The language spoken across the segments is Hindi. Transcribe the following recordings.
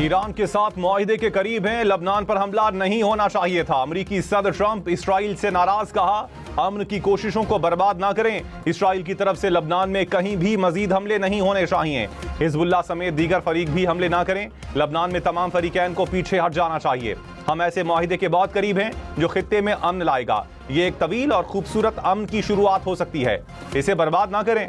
ईरान के साथ मुआहिदे के करीब हैं, लबनान पर हमला नहीं होना चाहिए था। अमरीकी सदर ट्रंप इसराइल से नाराज, कहा अमन की कोशिशों को बर्बाद ना करें। इसराइल की तरफ से लबनान में कहीं भी मजीद हमले नहीं होने चाहिए। हिजबुल्लाह समेत दीगर फरीक भी हमले ना करें। लबनान में तमाम फरीकैन को पीछे हट जाना चाहिए। हम ऐसे मुआहिदे के बहुत करीब हैं जो खित्ते में अमन लाएगा। ये एक तवील और खूबसूरत अमन की शुरुआत हो सकती है, इसे बर्बाद ना करें।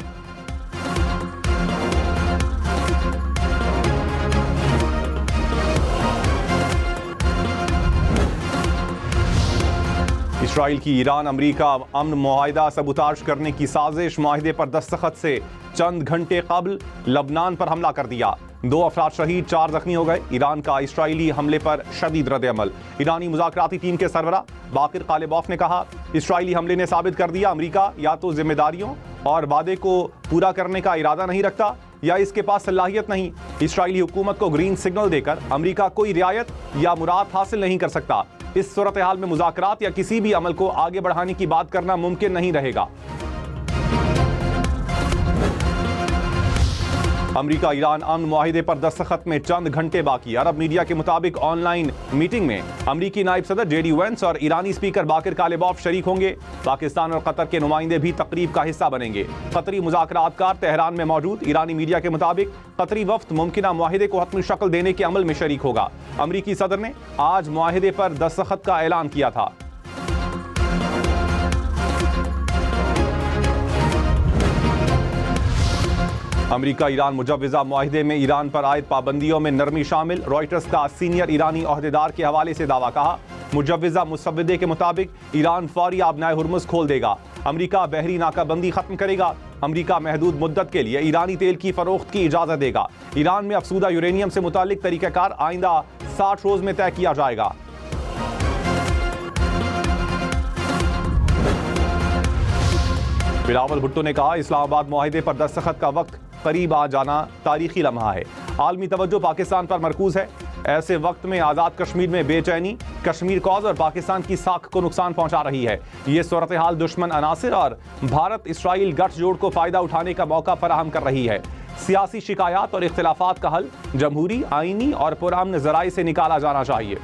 इसराइल की ईरान अमरीका अमन मुआहिदा सबूताज करने की साजिश। मुआहिदे पर दस्तखत से चंद घंटे कबल लबनान पर हमला कर दिया। 2 अफराद शहीद, 4 जख्मी हो गए। ईरान का इसराइली हमले पर शदीद रद्द-ए-अमल। ईरानी मुज़ाकराती टीम के सरबरा बाकिर कालिबॉफ ने कहा इसराइली हमले ने साबित कर दिया अमरीका या तो जिम्मेदारियों और वादे को पूरा करने का इरादा नहीं रखता या इसके पास सलाहियत नहीं। इसराइली हुकूमत को ग्रीन सिग्नल देकर अमरीका कोई रियायत या मुराद हासिल नहीं कर सकता। इस सूरत हाल में मुज़ाकरात या किसी भी अमल को आगे बढ़ाने की बात करना मुमकिन नहीं रहेगा। अमरीका ईरान अमन मुआहिदे पर दस्तखत में चंद घंटे बाकी। अरब मीडिया के मुताबिक ऑनलाइन मीटिंग में अमरीकी नायब सदर जेडी वेंस और ईरानी स्पीकर बाकिर कालिबॉफ शरीक होंगे। पाकिस्तान और कतर के नुमाइंदे भी तकरीब का हिस्सा बनेंगे। कतरी मुज़ाकरातकार तेहरान में मौजूद। ईरानी मीडिया के मुताबिक कतरी वफ्द मुमकिना मुआहिदे को हतमी शक्ल देने के अमल में शरीक होगा। अमरीकी सदर ने आज मुआहिदे पर दस्तखत का ऐलान किया था। अमरीका ईरान मुजव्वज़ा मुआहिदे में ईरान पर आयद पाबंदियों में नरमी शामिल। रॉयटर्स का सीनियर ईरानी ओहदेदार के हवाले से दावा, कहा मुजव्वज़ा मुसव्वदे के मुताबिक ईरान फौरी आबनाए हुर्मुज़ खोल देगा। अमरीका बहरी नाकाबंदी खत्म करेगा। अमरीका महदूद मुद्दत के लिए ईरानी तेल की फरोख्त की इजाज़त देगा। ईरान में अफसूदा यूरेनियम से मुतालिक तरीक़ाकार आइंदा 60 रोज़ में तय किया जाएगा। बिलावल भुट्टो ने कहा इस्लामाबाद मुआहिदे पर दस्तखत का वक्त करीब आ जाना तारीखी लम्हा है। आलमी तवज्जो पाकिस्तान पर मरकूज है। ऐसे वक्त में आज़ाद कश्मीर में बेचैनी कश्मीर कौज और पाकिस्तान की साख को नुकसान पहुंचा रही है। ये सूरत हाल दुश्मन अनासिर और भारत इसराइल गठजोड़ को फ़ायदा उठाने का मौका फराहम कर रही है। सियासी शिकायत और इख्तिलाफात का हल जमहूरी, आईनी और पुरअमन ज़राए से निकाला जाना चाहिए।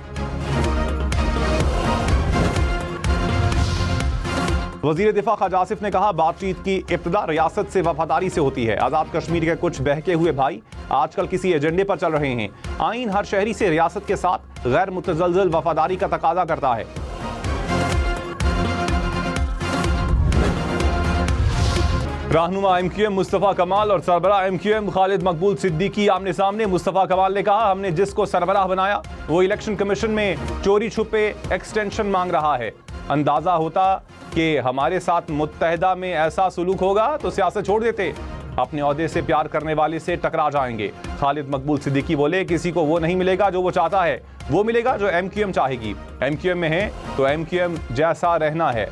वज़ीर दिफा ख्वाजा आसिफ ने कहा बातचीत की इब्तिदा रियासत से वफादारी से होती है। आज़ाद कश्मीर के कुछ बहके हुए भाई आजकल किसी एजेंडे पर चल रहे हैं। आइन हर शहरी से रियासत के साथ गैर मुतज़लज़ल वफादारी का तकाजा करता है। रहनुमा MQM मुस्तफ़ा कमाल और सरबराह MQM खालिद मकबूल सिद्दीकी आमने सामने। मुस्तफ़ा कमाल ने कहा हमने जिसको सरबराह बनाया वो इलेक्शन कमीशन में चोरी छुपे एक्सटेंशन मांग रहा है। अंदाजा होता कि हमारे साथ मुत्तहदा में ऐसा सुलूक होगा तो सियासत छोड़ देते। अपने ओहदे से प्यार करने वाले से टकरा जाएंगे। खालिद मकबूल सिद्दीकी बोले किसी को वो नहीं मिलेगा जो वो चाहता है, वो मिलेगा जो MQM चाहेगी। MQM में है तो MQM जैसा रहना है।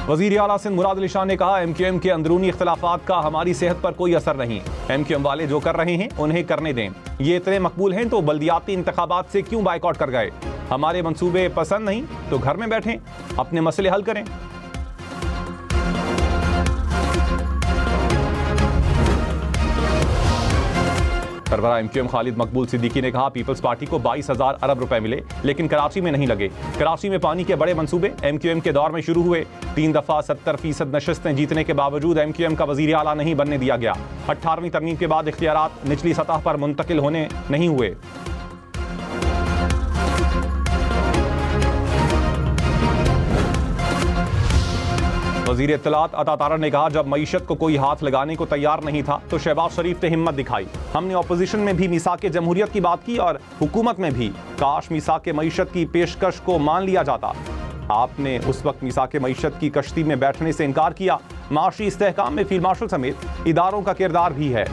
वज़ीर आला सिंध मुराद अली शाह ने कहा MQM के अंदरूनी इख्तिलाफात का हमारी सेहत पर कोई असर नहीं। MQM वाले जो कर रहे हैं उन्हें करने दें। ये इतने मकबूल हैं तो बल्दियाती इंतखाबात से क्यों बाइकआउट कर गए? हमारे मंसूबे पसंद नहीं तो घर में बैठें, अपने मसले हल करें। सरबराह MQM खालिद मकबूल सिद्दीकी ने कहा पीपल्स पार्टी को 22,000 अरब रुपए मिले लेकिन कराची में नहीं लगे। कराची में पानी के बड़े मंसूबे MQM के दौर में शुरू हुए। 3 दफा 70% नशिस्तें जीतने के बावजूद MQM का वजीर आला नहीं बनने दिया गया। 18वीं तरमीम के बाद इख्तियारात निचली सतह पर मुंतकिल होने नहीं हुए। वज़ीर इत्तलात अता तारड़ ने कहा जब मईशत को कोई हाथ लगाने को तैयार नहीं था तो शहबाज शरीफ ने हिम्मत दिखाई। हमने अपोजिशन में भी मिसाक जमहूरियत की बात की और हुकूमत में भी। काश मिसाक मईशत की पेशकश को मान लिया जाता। आपने उस वक्त मिसाक मईशत की कश्ती में बैठने से इनकार किया। माशी इस्तेहकाम में फील्ड मार्शल समेत इदारों का किरदार भी है।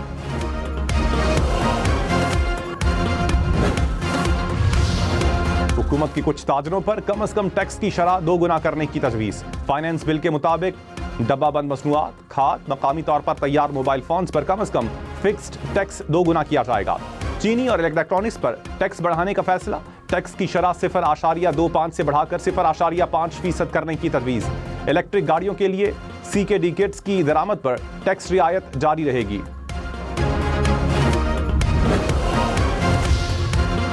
हुकूमत की कुछ ताजरों पर कम अज कम टैक्स की शरह 2 गुना करने की तजवीज़। फाइनेंस बिल के मुताबिक डब्बाबंद मसनूआत, खाद, मकामी तौर पर तैयार मोबाइल फोन्स पर कम अज कम फिक्स्ड टैक्स 2 गुना किया जाएगा। चीनी और इलेक्ट्रॉनिक्स पर टैक्स बढ़ाने का फैसला। टैक्स की शरह 0.25 से बढ़ाकर 0.5% करने की तजवीज़। इलेक्ट्रिक गाड़ियों के लिए CKD किट्स की दरामद पर टैक्स रियायत जारी रहेगी।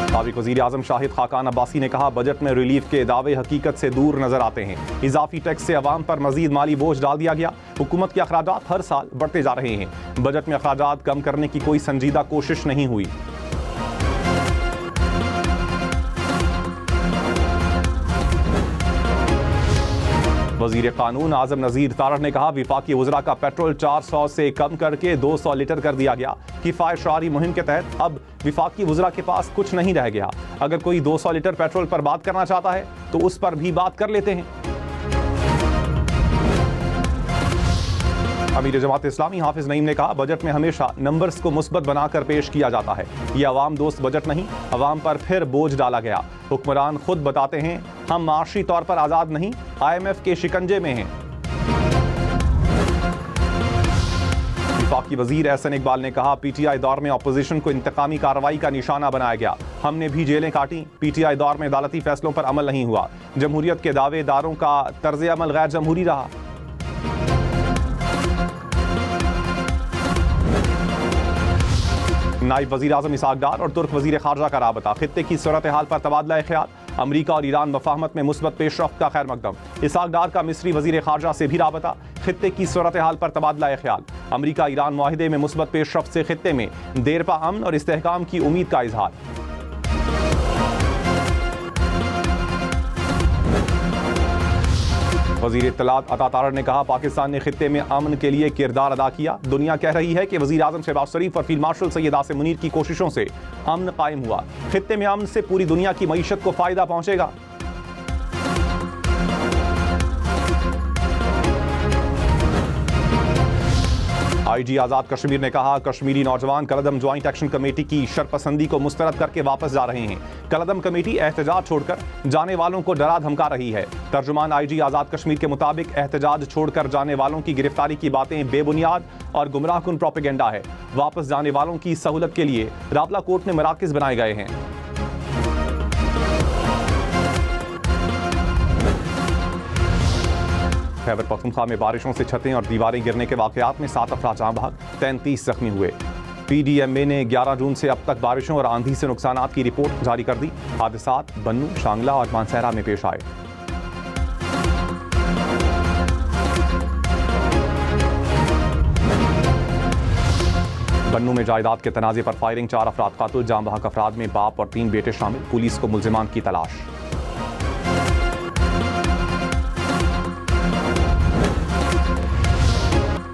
साबिक वज़ीर आज़म शाहिद खाकान अब्बासी ने कहा, बजट में रिलीफ के दावे हकीकत से दूर नजर आते हैं। इजाफी टैक्स से अवाम पर मजीद माली बोझ डाल दिया गया। हुकूमत के अखराजात हर साल बढ़ते जा रहे हैं। बजट में अखराजात कम करने की कोई संजीदा कोशिश नहीं हुई। वज़ीर कानून आज़म नज़ीर तारड़ ने कहा, विफाकी वज़रा का पेट्रोल 400 से कम करके 200 लीटर कर दिया गया। किफ़ायत शुआरी मुहिम के तहत अब विफाकी वज़रा के पास कुछ नहीं रह गया। अगर कोई 200 लीटर पेट्रोल पर बात करना चाहता है तो उस पर भी बात कर लेते हैं। अमीर जमात इस्लामी हाफिज नईम ने कहा, बजट में हमेशा नंबर्स को मुस्बत बनाकर पेश किया जाता है। यह अवाम दोस्त बजट नहीं, अवाम पर फिर बोझ डाला गया। हुक्मरान खुद बताते हैं हम माशी तौर पर आज़ाद नहीं, IMF के शिकंजे में हैं। वफाकी वजीर एहसन इकबाल ने कहा, PTI दौर में अपोजिशन को इंतकामी कार्रवाई का निशाना बनाया गया। हमने भी जेलें काटी। PTI दौर में अदालती फैसलों पर अमल नहीं हुआ। जमहूरियत के दावेदारों का तर्ज अमल गैर जमहूरी रहा। नायब वज़ीर आज़म इसहाक डार और तुर्क वज़ीर ख़ारजा का राबता। खित्ते की सूरत हाल पर तबादला ख्याल। अमरीका और ईरान मफाहमत में मुस्बत पेशरफ्त का खैर मकदम। इसहाक डार का मिस्री वज़ीर ख़ारजा से भी राबता। खित्ते की सूरत हाल पर तबादला ख्याल। अमरीका ईरान मुआहिदे में मुस्बत पेशरफ्त से खित्ते में देरपा अमन और इस्तेहकाम की उम्मीद का इजहार। वज़ीर इत्तलात अता तारड़ ने कहा, पाकिस्तान ने खित्ते में अमन के लिए किरदार अदा किया। दुनिया कह रही है कि वज़ीर आज़म शहबाज शरीफ और फील्ड मार्शल सैयद आसिम मुनीर की कोशिशों से अमन कायम हुआ। खित्ते में अमन से पूरी दुनिया की मईशत को फायदा पहुंचेगा। IG आज़ाद कश्मीर ने कहा, कश्मीरी नौजवान कलदम ज्वाइंट एक्शन कमेटी की शरपसंदी को मुस्तरद करके वापस जा रहे हैं। कलदम कमेटी एहतजाज छोड़कर जाने वालों को डरा धमका रही है। तर्जुमान IG आज़ाद कश्मीर के मुताबिक एहतजाज छोड़कर जाने वालों की गिरफ्तारी की बातें बेबुनियाद और गुमराहकुन प्रोपेगेंडा है। वापस जाने वालों की सहूलत के लिए रावला कोर्ट में मराकज़ बनाए गए हैं। खैबर पख्तूनख्वा में बारिशों से छतें और दीवारें गिरने के वाकयात में 7 अफराद जाँ बहक, 33 जख्मी हुए। PDMA ने 11 जून से अब तक बारिशों और आंधी से नुकसानात की रिपोर्ट जारी कर दी। हादसात बन्नू, शांगला और मानसहरा में पेश आए। बन्नू में जायदाद के तनाज़े पर फायरिंग, 4 अफराद कातिल, जाँ बहक अफराद में बाप और 3 बेटे शामिल। पुलिस को मुल्जिमान की तलाश।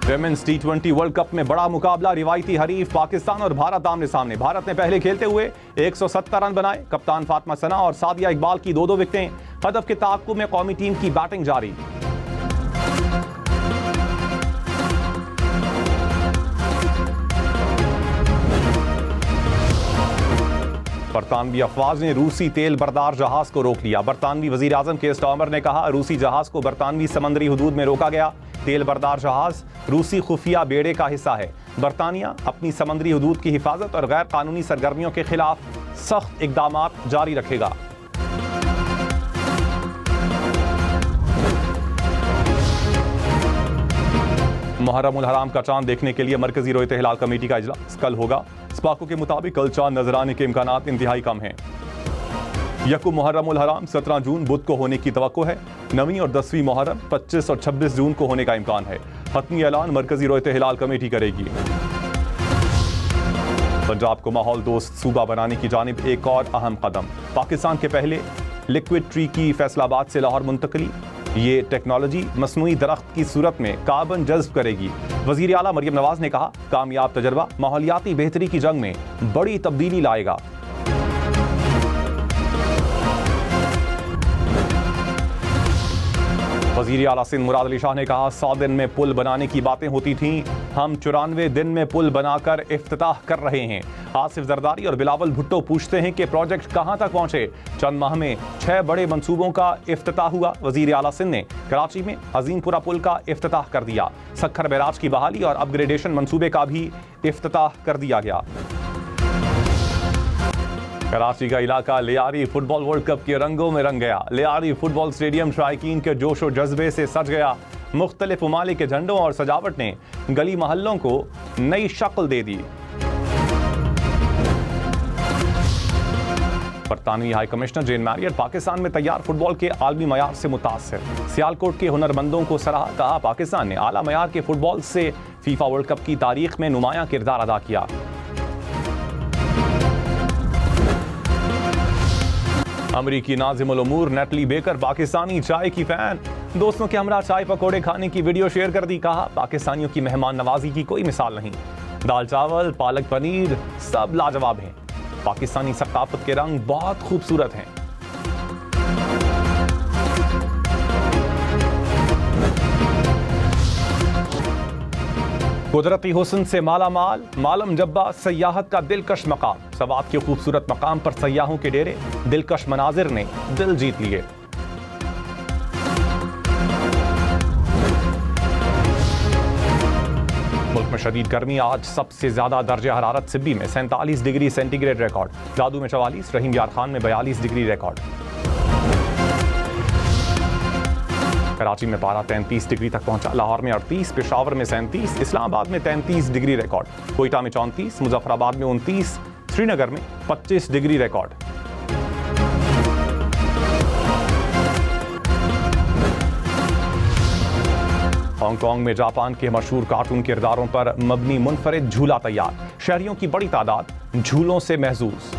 विमेंस T20 वर्ल्ड कप में बड़ा मुकाबला। रिवायती हरीफ पाकिस्तान और भारत आमने सामने। भारत ने पहले खेलते हुए 170 रन बनाए। कप्तान फातिमा सना और सादिया इकबाल की 2-2 विकेटें। हदफ के ताक़ुब में कौमी टीम की बैटिंग जारी। बरतानवी अफवाज ने रूसी तेल बरदार जहाज को रोक लिया। बरतानवी वजीर आजम केयर स्टार्मर ने कहा, रूसी जहाज को बरतानवी समंदरी हुदूद में रोका गया। तेल बरदार जहाज रूसी खुफिया बेड़े का हिस्सा है। बरतानिया अपनी समंदरी हुदूद की हिफाजत और गैर कानूनी सरगर्मियों के खिलाफ सख्त इकदामात जारी रखेगा। मुहर्रम उल हराम का चांद देखने के लिए मरकजी रोयत हिलाल कमेटी का इजलास कल होगा। स्पाको के मुताबिक कल चांद नजर आने के इम्कानात इंतहाई कम हैं। यकुम मुहर्रम उल हराम 17 जून बुध को होने की तवक्को है। 9वीं और 10वीं मुहर्रम 25 और 26 जून को होने का इम्कान है। हतमी ऐलान मरकजी रोयत हिलाल कमेटी करेगी। पंजाब को माहौल दोस्त सूबा बनाने की जानिब एक और अहम कदम। पाकिस्तान के पहले लिक्विड ट्री की फैसलाबाद से लाहौर मुंतकली। ये टेक्नोलॉजी मसनूई दरख्त की सूरत में कार्बन जज्ब करेगी। वजीर आला मरियम नवाज ने कहा, कामयाब तजर्बा माहौलियाती बेहतरी की जंग में बड़ी तब्दीली लाएगा। वजीर आला सिंध मुराद अली शाह ने कहा, 100 दिन में पुल बनाने की बातें होती थीं, हम 94 दिन में पुल बनाकर इफ्तिताह कर रहे हैं। आसिफ जरदारी और बिलावल भुट्टो पूछते हैं कि प्रोजेक्ट कहां तक पहुंचे। चंद माह में 6 बड़े मंसूबों का इफ्तिताह हुआ। वजीर आला सिंध ने कराची में अजीमपुरा पुल का इफ्तिताह कर दिया। सखर बैराज की बहाली और अपग्रेडेशन मंसूबे का भी इफ्तिताह कर दिया गया। कराची का इलाका लियारी फुटबॉल वर्ल्ड कप के रंगों में रंग गया। लियारी फुटबॉल स्टेडियम शायकीन के जोश और जज्बे से सज गया। मुख्तलिफ ममालिक के झंडों और सजावट ने गली मोहल्लों को नई शक्ल दे दी। बरतानवी हाई कमिश्नर जेन मैरियट पाकिस्तान में तैयार फुटबॉल के आलमी मयार से मुतासिर। सियालकोट के हुनरमंदों को सराहा, कहा पाकिस्तान ने आला मयार के फुटबॉल से फीफा वर्ल्ड कप की तारीख में नुमायां किरदार अदा किया। अमरीकी नाज़िमुल उमूर नेटली बेकर पाकिस्तानी चाय की फैन, दोस्तों के हमरा चाय पकौड़े खाने की वीडियो शेयर कर दी। कहा पाकिस्तानियों की मेहमान नवाजी की कोई मिसाल नहीं। दाल चावल पालक पनीर सब लाजवाब हैं। पाकिस्तानी सकाफत के रंग बहुत खूबसूरत हैं। कुदरती हुस्न से माला माल मालम जब्बा सयाहत का दिलकश मकाम। सवात के खूबसूरत मकाम पर सयाहों के डेरे, दिलकश मनाजिर ने दिल जीत लिए। मुल्क में शदीद गर्मी, आज सबसे ज्यादा दर्जा हरारत सिब्बी में 47 डिग्री सेंटीग्रेड रिकॉर्ड, जादू में 44, रहीम यार खान में 42 डिग्री रिकॉर्ड। कराची में पारा 33 डिग्री तक पहुंचा, लाहौर में 38, पेशावर में 37, इस्लामाबाद में 33 डिग्री रिकॉर्ड, कोयटा में 34, मुजफ्फराबाद में 29, श्रीनगर में 25 डिग्री रिकॉर्ड। हांगकांग में जापान के मशहूर कार्टून किरदारों पर मबनी मुनफरिद झूला तैयार, शहरियों की बड़ी तादाद झूलों से महजूज।